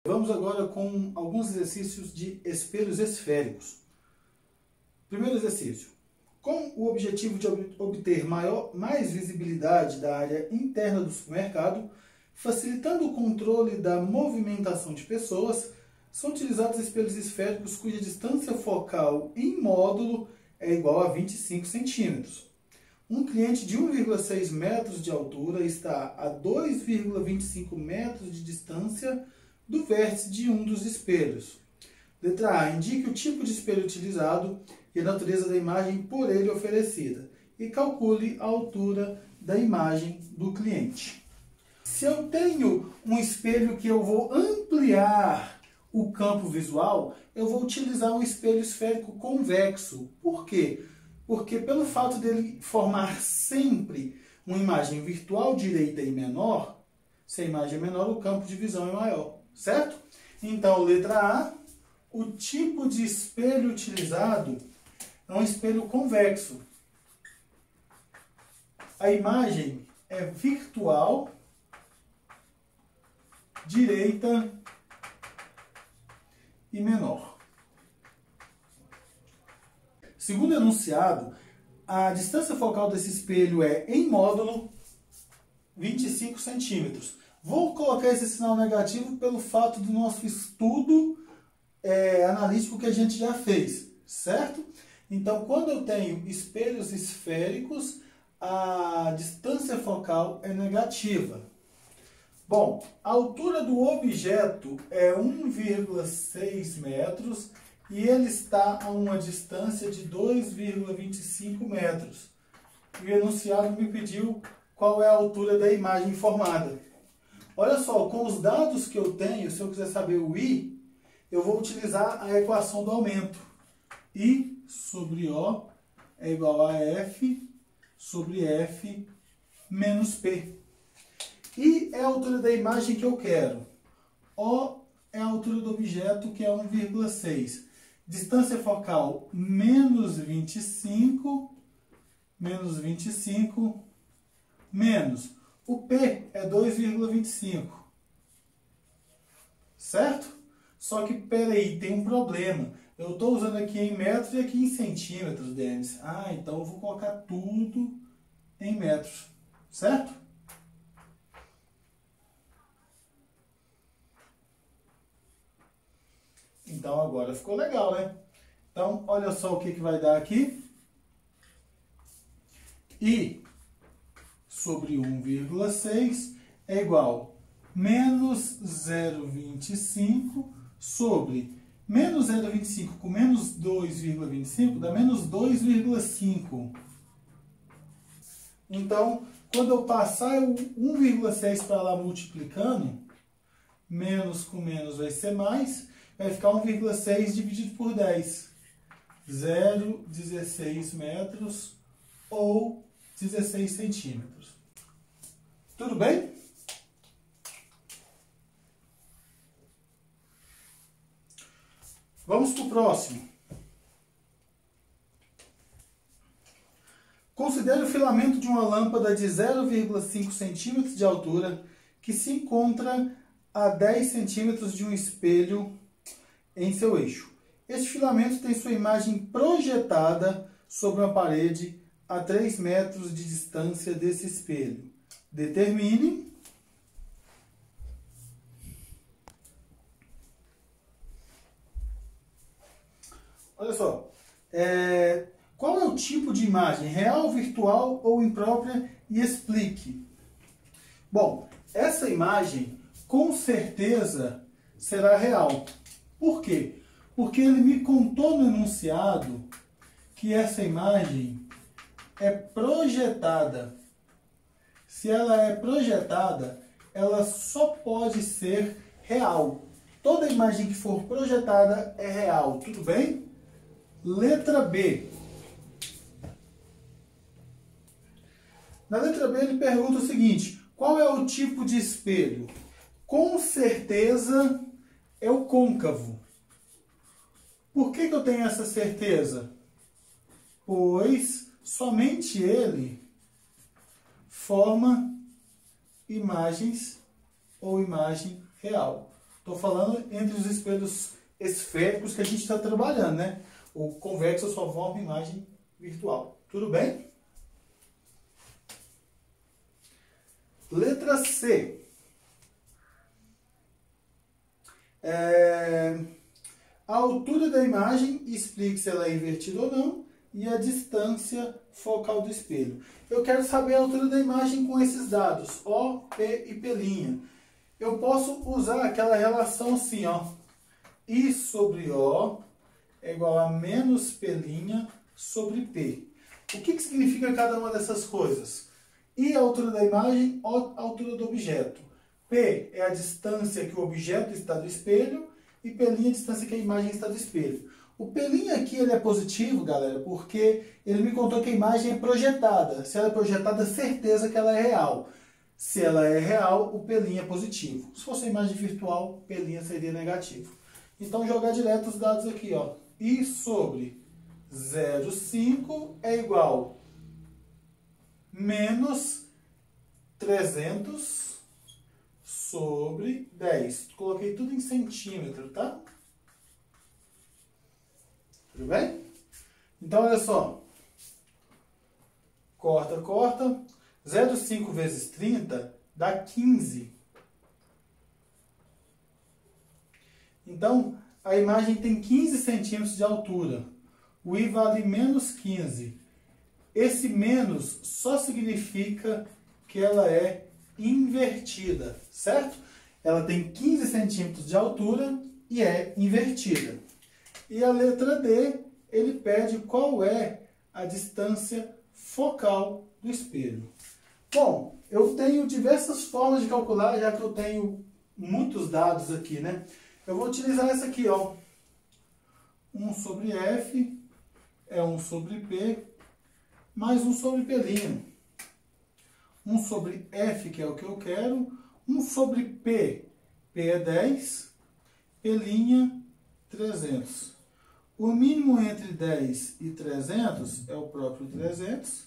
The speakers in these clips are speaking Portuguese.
Vamos agora com alguns exercícios de espelhos esféricos. Primeiro exercício. Com o objetivo de obter mais visibilidade da área interna do supermercado, facilitando o controle da movimentação de pessoas, são utilizados espelhos esféricos cuja distância focal em módulo é igual a 25 centímetros. Um cliente de 1,6 metros de altura está a 2,25 metros de distância do vértice de um dos espelhos. Letra A. Indique o tipo de espelho utilizado e a natureza da imagem por ele oferecida. E calcule a altura da imagem do cliente. Se eu tenho um espelho que eu vou ampliar o campo visual, eu vou utilizar um espelho esférico convexo. Por quê? Porque pelo fato dele formar sempre uma imagem virtual direita e menor, se a imagem é menor, o campo de visão é maior. Certo? Então, letra A, o tipo de espelho utilizado é um espelho convexo. A imagem é virtual, direita e menor. Segundo o enunciado, a distância focal desse espelho é, em módulo, 25 centímetros. Vou colocar esse sinal negativo pelo fato do nosso estudo analítico que a gente já fez, certo? Então, quando eu tenho espelhos esféricos, a distância focal é negativa. Bom, a altura do objeto é 1,6 metros e ele está a uma distância de 2,25 metros. E o enunciado me pediu qual é a altura da imagem formada. Olha só, com os dados que eu tenho, se eu quiser saber o I, eu vou utilizar a equação do aumento. I sobre O é igual a F sobre F menos P. I é a altura da imagem que eu quero. O é a altura do objeto, que é 1,6. Distância focal, menos 25, menos. O P é 2,25. Certo? Só que, peraí, tem um problema. Eu estou usando aqui em metros e aqui em centímetros, Denis. Ah, então eu vou colocar tudo em metros. Certo? Então agora ficou legal, né? Então, olha só o que vai dar aqui. I sobre 1,6 é igual a menos 0,25 sobre menos 0,25 com menos 2,25 dá menos 2,5. Então, quando eu passar o 1,6 para lá multiplicando, menos com menos vai ser mais, vai ficar 1,6 dividido por 10. 0,16 metros ou 16 centímetros. Tudo bem? Vamos para o próximo. Considere o filamento de uma lâmpada de 0,5 centímetros de altura que se encontra a 10 centímetros de um espelho em seu eixo. Este filamento tem sua imagem projetada sobre uma parede a 3 metros de distância desse espelho. Determine olha só, qual é o tipo de imagem, real, virtual ou imprópria, e explique. Bom, essa imagem com certeza será real. Por quê? Porque ele me contou no enunciado que essa imagem é projetada. Se ela é projetada, ela só pode ser real. Toda imagem que for projetada é real, tudo bem? Letra B. Na letra B ele pergunta o seguinte: qual é o tipo de espelho? Com certeza é o côncavo. Por que eu tenho essa certeza? Pois somente ele forma imagens ou imagem real. Estou falando entre os espelhos esféricos que a gente está trabalhando, né? O convexo só forma imagem virtual. Tudo bem? Letra C. A altura da imagem, explique se ela é invertida ou não, e a distância focal do espelho. Eu quero saber a altura da imagem com esses dados, O, P e P'. Eu posso usar aquela relação assim, ó. I sobre O é igual a menos P' sobre P. O que significa cada uma dessas coisas? I é a altura da imagem, O a altura do objeto. P é a distância que o objeto está do espelho e P' é a distância que a imagem está do espelho. O P' aqui ele é positivo, galera, porque ele me contou que a imagem é projetada. Se ela é projetada, certeza que ela é real. Se ela é real, o P' é positivo. Se fosse uma imagem virtual, P' seria negativo. Então, jogar direto os dados aqui, ó. I sobre 0,5 é igual menos 300 sobre 10. Coloquei tudo em centímetro, tá? Tudo bem? Então, olha só. Corta, corta. 0,5 vezes 30 dá 15. Então, a imagem tem 15 centímetros de altura. O I vale menos 15. Esse menos só significa que ela é invertida, certo? Ela tem 15 centímetros de altura e é invertida. E a letra D, ele pede qual é a distância focal do espelho. Bom, eu tenho diversas formas de calcular, já que eu tenho muitos dados aqui, né? Eu vou utilizar essa aqui, ó. 1 sobre F é 1 sobre P, mais 1 sobre P'. 1 sobre F, que é o que eu quero. 1 sobre P, P é 10, P', 300. O mínimo entre 10 e 300 é o próprio 300.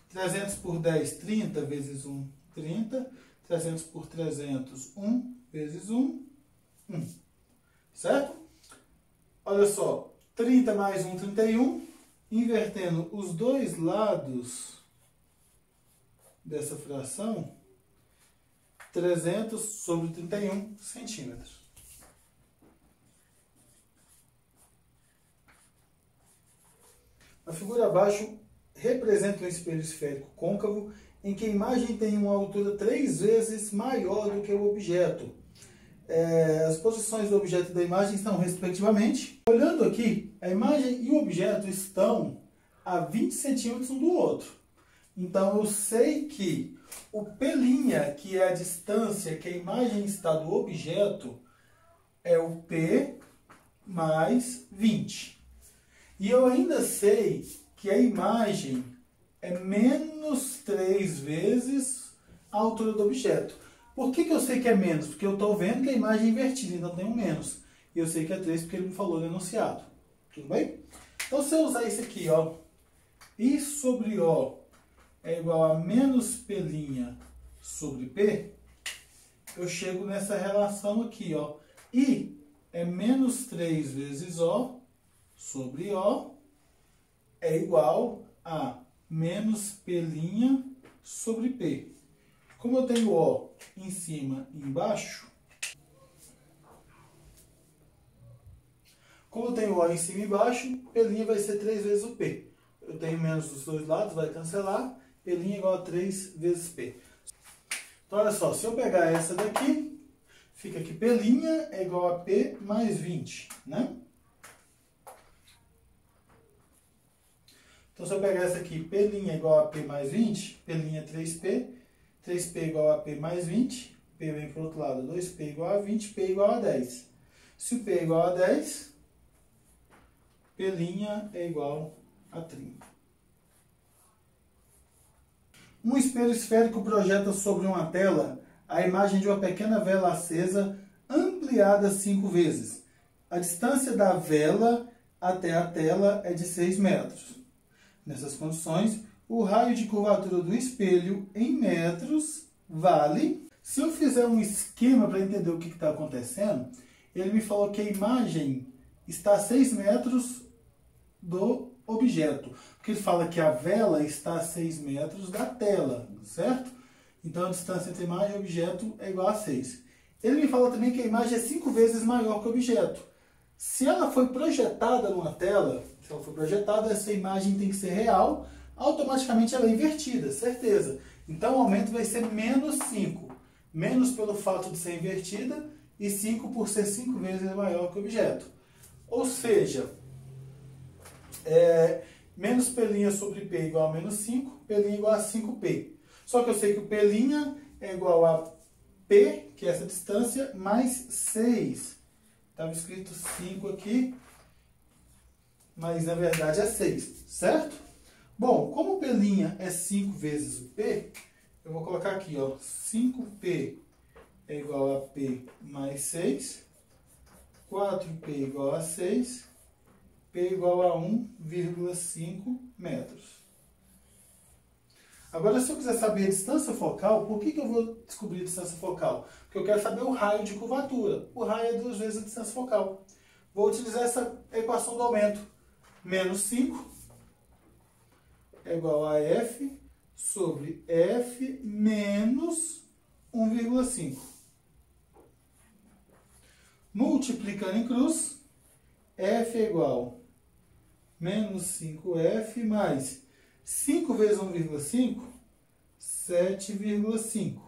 300 por 10, 30 vezes 1, 30. 300 por 300, 1 vezes 1, 1. Certo? Olha só, 30 mais 1, 31. Invertendo os dois lados dessa fração, 300 sobre 31 centímetros. A figura abaixo representa um espelho esférico côncavo em que a imagem tem uma altura 3 vezes maior do que o objeto. As posições do objeto e da imagem estão respectivamente. Olhando aqui, a imagem e o objeto estão a 20 centímetros um do outro. Então eu sei que o P', que é a distância que a imagem está do objeto, é o P mais 20. E eu ainda sei que a imagem é menos 3 vezes a altura do objeto. Por que eu sei que é menos? Porque eu estou vendo que a imagem é invertida, então tem um menos. E eu sei que é 3 porque ele me falou no enunciado. Tudo bem? Então, se eu usar isso aqui, ó, I sobre O é igual a menos P' sobre P, eu chego nessa relação aqui, ó. I é menos 3 vezes O sobre O é igual a menos P' sobre P. Como eu tenho O em cima e embaixo, P' vai ser 3 vezes o P. Eu tenho menos dos dois lados, vai cancelar. P' é igual a 3 vezes P. Então, olha só, se eu pegar essa daqui, fica que P' é igual a P mais 20, né? Então, se eu pegar essa aqui, P' é igual a P mais 20, P' é 3P, 3P é igual a P mais 20, P vem para o outro lado, 2P é igual a 20, P é igual a 10. Se o P é igual a 10, P' é igual a 30. Um espelho esférico projeta sobre uma tela a imagem de uma pequena vela acesa ampliada 5 vezes. A distância da vela até a tela é de 6 metros. Nessas condições, o raio de curvatura do espelho em metros vale... Se eu fizer um esquema para entender o que está acontecendo, ele me falou que a imagem está a 6 metros do objeto. Porque ele fala que a vela está a 6 metros da tela, certo? Então a distância entre imagem e objeto é igual a 6. Ele me fala também que a imagem é 5 vezes maior que o objeto. Se ela foi projetada numa tela, se ela foi projetada, essa imagem tem que ser real, automaticamente ela é invertida, certeza. Então o aumento vai ser menos 5. Menos pelo fato de ser invertida e 5 por ser 5 vezes maior que o objeto. Ou seja, menos P' sobre P igual a menos 5, P' igual a 5P. Só que eu sei que o P' é igual a P, que é essa distância, mais 6. Estava escrito 5 aqui, mas na verdade é 6, certo? Bom, como o P' é 5 vezes o P, eu vou colocar aqui, ó, 5P é igual a P mais 6, 4P igual a 6, P igual a 1,5 metros. Agora, se eu quiser saber a distância focal, por que eu vou descobrir a distância focal? Porque eu quero saber o raio de curvatura. O raio é 2 vezes a distância focal. Vou utilizar essa equação do aumento. Menos 5 é igual a F sobre F menos 1,5. Multiplicando em cruz, F é igual a menos 5F mais 5 vezes 1,5, 7,5.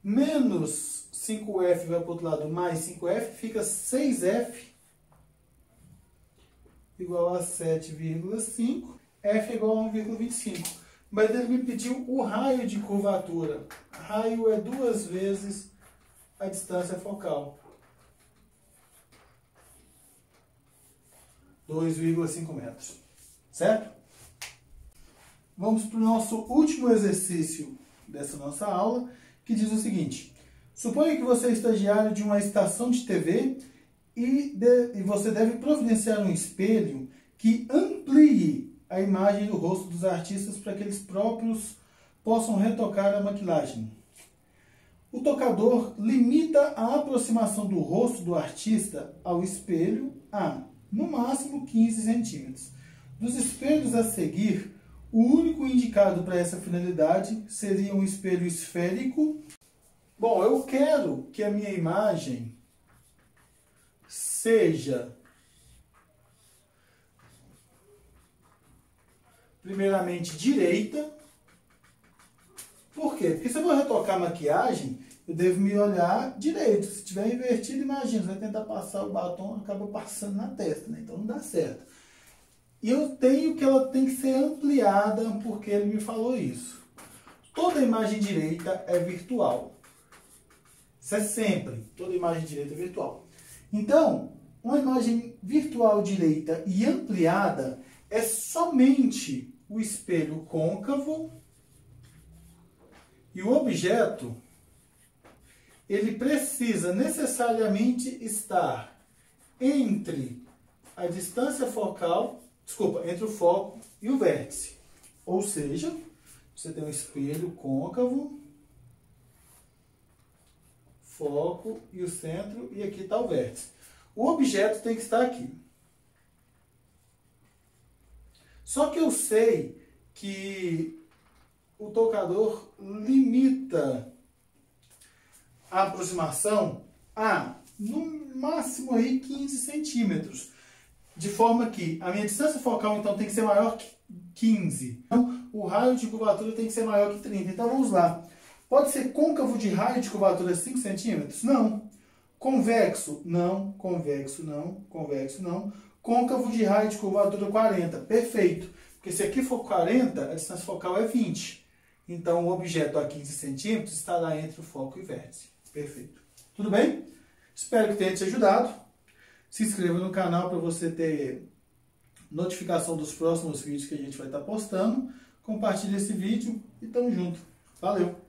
Menos 5F vai para o outro lado, mais 5F, fica 6F igual a 7,5. F é igual a 1,25. Mas ele me pediu o raio de curvatura. Raio é 2 vezes a distância focal. 2,5 metros. Certo? Vamos para o nosso último exercício dessa nossa aula, que diz o seguinte. Suponha que você é estagiário de uma estação de TV e você deve providenciar um espelho que amplie a imagem do rosto dos artistas para que eles próprios possam retocar a maquilagem. O tocador limita a aproximação do rosto do artista ao espelho a, no máximo, 15 centímetros. Dos espelhos a seguir, o único indicado para essa finalidade seria um espelho esférico. Bom, eu quero que a minha imagem seja, primeiramente, direita. Por quê? Porque se eu vou retocar a maquiagem, eu devo me olhar direito. Se estiver invertido, imagina, você vai tentar passar o batom, acaba passando na testa, né? Então não dá certo. E eu tenho que ela tem que ser ampliada, porque ele me falou isso. Toda imagem direita é virtual. Isso é sempre. Toda imagem direita é virtual. Então, uma imagem virtual direita e ampliada é somente o espelho côncavo e o objeto, ele precisa necessariamente estar entre a distância focal, entre o foco e o vértice. Ou seja, você tem um espelho côncavo, foco e o centro, e aqui está o vértice. O objeto tem que estar aqui. Só que eu sei que o tocador limita a aproximação a, no máximo, aí 15 centímetros. De forma que a minha distância focal, então, tem que ser maior que 15. Então, o raio de curvatura tem que ser maior que 30. Então, vamos lá. Pode ser côncavo de raio de curvatura 5 centímetros? Não. Convexo? Não. Convexo? Não. Convexo? Não. Côncavo de raio de curvatura 40? Perfeito. Porque se aqui for 40, a distância focal é 20. Então, o objeto a 15 centímetros estará entre o foco e o vértice. Perfeito. Tudo bem? Espero que tenha te ajudado. Se inscreva no canal para você ter notificação dos próximos vídeos que a gente vai estar postando. Compartilhe esse vídeo e tamo junto. Valeu!